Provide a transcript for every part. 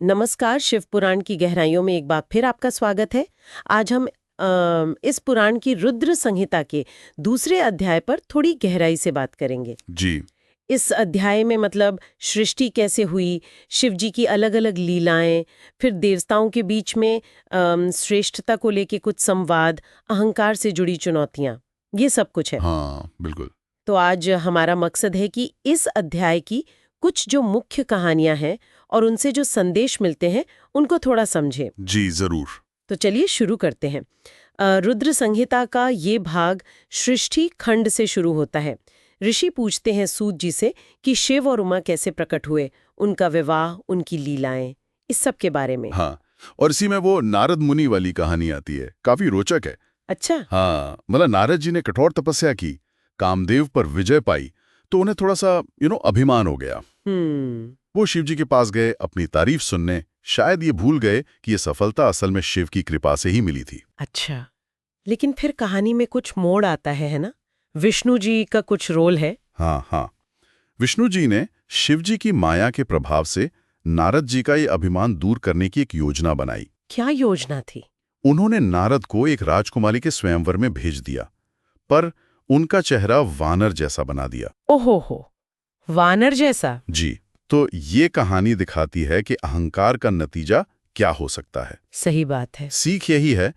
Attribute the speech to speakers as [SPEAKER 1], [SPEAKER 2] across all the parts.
[SPEAKER 1] नमस्कार। शिव पुराण की गहराइयों में एक बार फिर आपका स्वागत है। आज हम इस पुराण की रुद्र संहिता के दूसरे अध्याय पर थोड़ी गहराई से बात करेंगे।
[SPEAKER 2] जी।
[SPEAKER 1] इस अध्याय में मतलब सृष्टि कैसे हुई, शिव जी की अलग अलग लीलाएं, फिर देवताओं के बीच में श्रेष्ठता को लेके कुछ संवाद, अहंकार से जुड़ी चुनौतियां, ये सब कुछ है।
[SPEAKER 2] हाँ, बिल्कुल।
[SPEAKER 1] तो आज हमारा मकसद है कि इस अध्याय की कुछ जो मुख्य कहानियां हैं और उनसे जो संदेश मिलते हैं उनको थोड़ा समझें।
[SPEAKER 2] जी, जरूर।
[SPEAKER 1] तो चलिए शुरू करते हैं। रुद्र संहिता का ये भाग सृष्टि खंड से शुरू होता है। ऋषि पूछते हैं सूत जी से कि शिव और उमा कैसे प्रकट हुए, उनका विवाह, उनकी लीलाएं, इस सब के बारे में।
[SPEAKER 2] हाँ, और इसी में वो नारद मुनि वाली कहानी आती है, काफी रोचक है।
[SPEAKER 1] अच्छा।
[SPEAKER 2] हाँ, मतलब नारद जी ने कठोर तपस्या की, कामदेव पर विजय पाई, तो उन्हें थोड़ा सा अभिमान हो गया। वो शिव जी के पास गए अपनी तारीफ सुनने। शायद ये भूल गए कि ये सफलता असल में शिव की कृपा से ही मिली थी।
[SPEAKER 1] अच्छा, लेकिन फिर कहानी में कुछ मोड़ आता है ना? विष्णु जी का कुछ रोल है।
[SPEAKER 2] हाँ हाँ, विष्णु जी ने शिव जी की माया के प्रभाव से नारद जी का ये अभिमान दूर करने की एक योजना बनाई।
[SPEAKER 1] क्या योजना थी?
[SPEAKER 2] उन्होंने नारद को एक राजकुमारी के स्वयंवर में भेज दिया, पर उनका चेहरा वानर जैसा बना दिया।
[SPEAKER 1] ओहो हो, वानर जैसा?
[SPEAKER 2] जी, तो ये कहानी दिखाती है कि अहंकार का नतीजा क्या हो सकता है।
[SPEAKER 1] सही बात है।
[SPEAKER 2] सीख यही है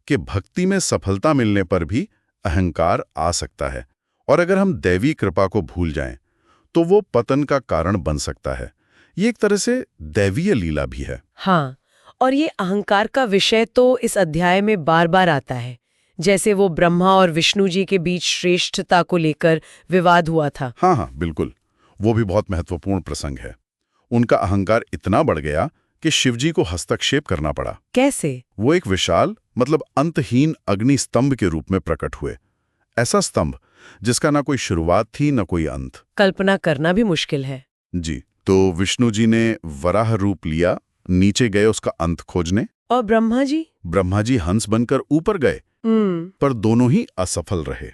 [SPEAKER 2] कि भक्ति में सफलता मिलने पर भी अहंकार आ सकता है, और अगर हम दैवी कृपा को भूल जाएं, तो वो पतन का कारण बन सकता है। ये एक तरह से दैवीय लीला भी है।
[SPEAKER 1] हाँ, और ये अहंकार का विषय तो इस अध्याय में बार बार आता है। जैसे वो ब्रह्मा और विष्णु जी के बीच श्रेष्ठता को लेकर विवाद हुआ था।
[SPEAKER 2] हाँ हाँ, बिल्कुल। वो भी बहुत महत्वपूर्ण प्रसंग है। उनका अहंकार इतना बढ़ गया कि शिवजी को हस्तक्षेप करना पड़ा।
[SPEAKER 1] कैसे?
[SPEAKER 2] वो एक विशाल, मतलब अंतहीन अग्नि स्तंभ के रूप में प्रकट हुए। ऐसा स्तंभ जिसका ना कोई शुरुआत थी ना कोई अंत।
[SPEAKER 1] कल्पना करना भी मुश्किल है।
[SPEAKER 2] जी, तो विष्णु जी ने वराह रूप लिया, नीचे गए उसका अंत खोजने।
[SPEAKER 1] और ब्रह्मा जी?
[SPEAKER 2] ब्रह्मा जी हंस बनकर ऊपर गए, पर दोनों ही असफल रहे।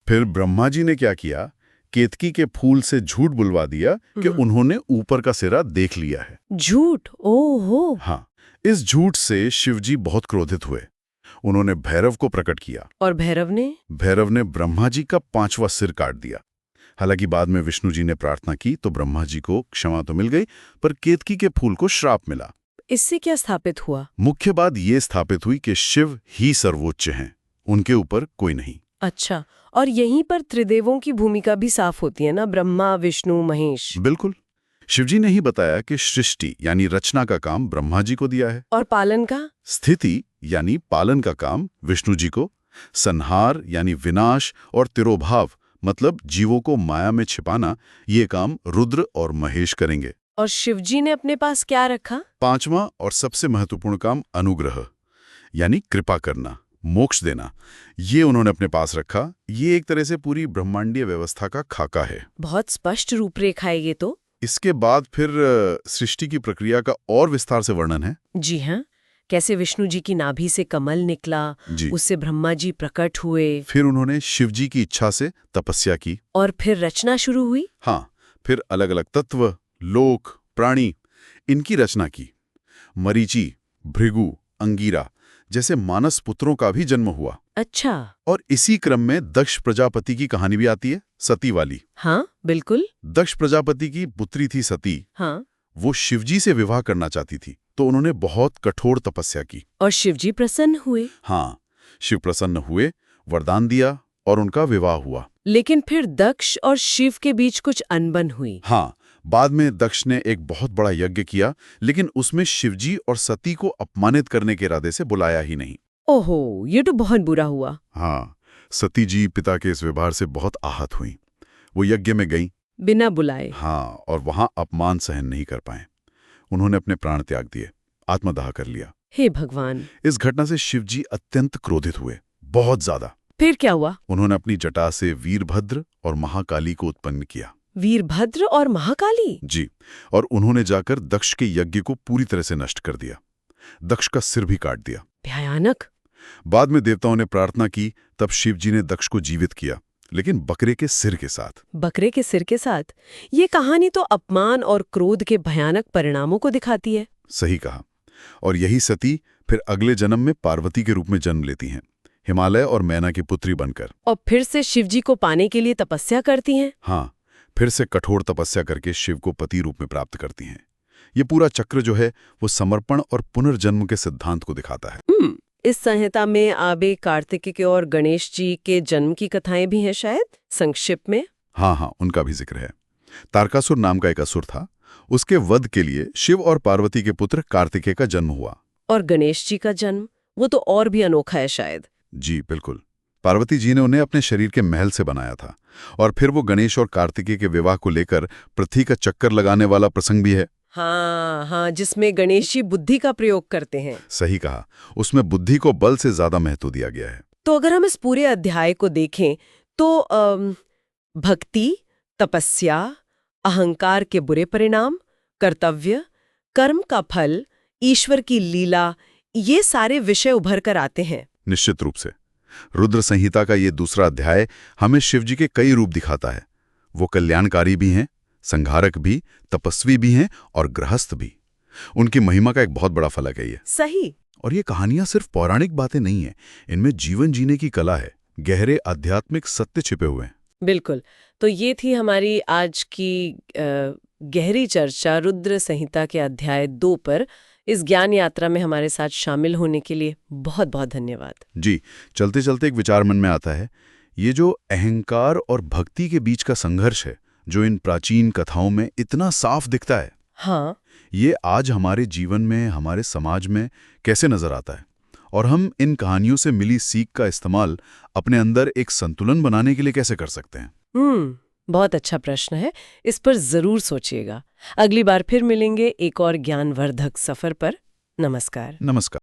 [SPEAKER 2] फिर ब्रह्मा जी ने क्या किया, केतकी के फूल से झूठ बुलवा दिया कि उन्होंने ऊपर का सिरा देख लिया है।
[SPEAKER 1] झूठ? ओहो।
[SPEAKER 2] हाँ, इस झूठ से शिवजी बहुत क्रोधित हुए। उन्होंने भैरव को प्रकट किया,
[SPEAKER 1] और भैरव ने?
[SPEAKER 2] भैरव ने ब्रह्मा जी का 5वां सिर काट दिया। हालांकि बाद में विष्णु जी ने प्रार्थना की तो ब्रह्मा जी को क्षमा तो मिल गई, पर केतकी के फूल को श्राप मिला।
[SPEAKER 1] इससे क्या स्थापित हुआ?
[SPEAKER 2] मुख्य बात ये स्थापित हुई कि शिव ही सर्वोच्च हैं, उनके ऊपर कोई नहीं।
[SPEAKER 1] अच्छा, और यहीं पर त्रिदेवों की भूमिका भी साफ होती है ना, ब्रह्मा, विष्णु, महेश।
[SPEAKER 2] बिल्कुल। शिवजी ने ही बताया कि सृष्टि यानी रचना का काम ब्रह्मा जी को दिया है,
[SPEAKER 1] और पालन का?
[SPEAKER 2] स्थिति यानी पालन का काम विष्णु जी को, संहार यानी विनाश और तिरोभाव मतलब जीवों को माया में छिपाना, ये काम रुद्र और महेश करेंगे।
[SPEAKER 1] और शिवजी ने अपने पास क्या रखा?
[SPEAKER 2] 5वां और सबसे महत्वपूर्ण काम अनुग्रह यानी कृपा करना, मोक्ष देना, ये उन्होंने अपने पास रखा। ये एक तरह से पूरी ब्रह्मांडीय व्यवस्था का खाका है।
[SPEAKER 1] बहुत स्पष्ट रूपरेखा है ये तो।
[SPEAKER 2] इसके बाद फिर सृष्टि की प्रक्रिया का और विस्तार से वर्णन है।
[SPEAKER 1] जी हाँ, कैसे विष्णु जी की नाभि से कमल निकला, उससे ब्रह्मा जी प्रकट हुए,
[SPEAKER 2] फिर उन्होंने शिव जी की इच्छा से तपस्या की,
[SPEAKER 1] और फिर रचना शुरू हुई।
[SPEAKER 2] हाँ, फिर अलग अलग तत्व, लोक, प्राणी, इनकी रचना की। मरीचि, भृगु, अंगीरा जैसे मानस पुत्रों का भी जन्म हुआ।
[SPEAKER 1] अच्छा।
[SPEAKER 2] और इसी क्रम में दक्ष प्रजापति की कहानी भी आती है, सती वाली।
[SPEAKER 1] हाँ बिल्कुल।
[SPEAKER 2] दक्ष प्रजापति की पुत्री थी सती।
[SPEAKER 1] हाँ।
[SPEAKER 2] वो शिवजी से विवाह करना चाहती थी, तो उन्होंने बहुत कठोर तपस्या की।
[SPEAKER 1] और शिवजी प्रसन्न हुए।
[SPEAKER 2] हाँ, शिव प्रसन्न हुए, वरदान दिया और उनका विवाह हुआ।
[SPEAKER 1] लेकिन फिर दक्ष और शिव के बीच कुछ अनबन हुई।
[SPEAKER 2] हाँ, बाद में दक्ष ने एक बहुत बड़ा यज्ञ किया, लेकिन उसमें शिवजी और सती को अपमानित करने के इरादे से बुलाया ही नहीं।
[SPEAKER 1] ओहो, ये तो बहुत बुरा हुआ।
[SPEAKER 2] हाँ, सती जी पिता के इस व्यवहार से बहुत आहत हुई। वो यज्ञ में गईं
[SPEAKER 1] बिना बुलाए।
[SPEAKER 2] हाँ, और वहां अपमान सहन नहीं कर पाए। उन्होंने अपने प्राण त्याग दिए, आत्मदाह कर लिया।
[SPEAKER 1] हे भगवान।
[SPEAKER 2] इस घटना से शिवजी अत्यंत क्रोधित हुए, बहुत ज्यादा।
[SPEAKER 1] फिर क्या हुआ?
[SPEAKER 2] उन्होंने अपनी जटा से वीरभद्र और महाकाली को उत्पन्न किया।
[SPEAKER 1] वीरभद्र और महाकाली?
[SPEAKER 2] जी, और उन्होंने जाकर दक्ष के यज्ञ को पूरी तरह से नष्ट कर दिया। दक्ष का सिर भी काट दिया।
[SPEAKER 1] भयानक।
[SPEAKER 2] बाद में देवताओं ने प्रार्थना की, तब शिवजी ने दक्ष को जीवित किया, लेकिन बकरे के सिर के साथ।
[SPEAKER 1] बकरे के सिर के साथ? ये कहानी तो अपमान और क्रोध के भयानक परिणामों को दिखाती है।
[SPEAKER 2] सही कहा। और यही सती फिर अगले जन्म में पार्वती के रूप में जन्म लेती हैं, हिमालय और मैना की पुत्री बनकर।
[SPEAKER 1] और फिर से शिवजी को पाने के लिए तपस्या करती हैं।
[SPEAKER 2] हाँ, फिर से कठोर तपस्या करके शिव को पति रूप में प्राप्त करती हैं। ये पूरा चक्र जो है वो समर्पण और पुनर्जन्म के सिद्धांत को दिखाता है।
[SPEAKER 1] इस संहिता में आबे, कार्तिकेय और गणेश जी के जन्म की कथाएं भी हैं शायद, संक्षिप्त में।
[SPEAKER 2] हाँ, उनका भी जिक्र है। तारकासुर नाम का एक असुर था, उसके वध के लिए शिव और पार्वती के पुत्र कार्तिकेय का जन्म हुआ।
[SPEAKER 1] और गणेश जी का जन्म, वो तो और भी अनोखा है शायद।
[SPEAKER 2] जी बिल्कुल। पार्वती जी ने उन्हें अपने शरीर के महल से बनाया था, और फिर वो गणेश और कार्तिकेय के विवाह को लेकर पृथ्वी का चक्कर लगाने वाला प्रसंग भी है।
[SPEAKER 1] हाँ, जिसमें गणेश जी बुद्धि का प्रयोग करते हैं।
[SPEAKER 2] सही कहा, उसमें बुद्धि को बल से ज्यादा महत्व दिया गया है।
[SPEAKER 1] तो अगर हम इस पूरे अध्याय को देखें तो भक्ति, तपस्या, अहंकार के बुरे परिणाम, कर्तव्य, कर्म का फल, ईश्वर की लीला, ये सारे विषय उभर कर आते हैं।
[SPEAKER 2] निश्चित रूप से रुद्र संहिता का ये दूसरा अध्याय हमें शिवजी के कई रूप दिखाता है। वो कल्याणकारी भी हैं, संहारक भी, तपस्वी भी हैं और गृहस्थ भी। उनकी महिमा का एक बहुत बड़ा फलक है ये।
[SPEAKER 1] सही।
[SPEAKER 2] और ये कहानियां सिर्फ पौराणिक बातें नहीं हैं, इनमें जीवन जीने की कला है, गहरे आध्यात्मिक सत्य छिपे हुए हैं।
[SPEAKER 1] बिल्कुल। तो ये थी हमारी आज की गहरी चर्चा रुद्र संहिता के अध्याय 2 पर। इस ज्ञान यात्रा में हमारे साथ शामिल होने के लिए बहुत बहुत धन्यवाद।
[SPEAKER 2] जी, चलते चलते एक विचार मन में आता है। ये जो अहंकार और भक्ति के बीच का संघर्ष है, जो इन प्राचीन कथाओं में इतना साफ दिखता है,
[SPEAKER 1] हाँ,
[SPEAKER 2] ये आज हमारे जीवन में, हमारे समाज में कैसे नजर आता है, और हम इन कहानियों से मिली सीख का इस्तेमाल अपने अंदर एक संतुलन बनाने के लिए कैसे कर सकते हैं?
[SPEAKER 1] बहुत अच्छा प्रश्न है। इस पर जरूर सोचिएगा। अगली बार फिर मिलेंगे एक और ज्ञानवर्धक सफर पर। नमस्कार।
[SPEAKER 2] नमस्कार।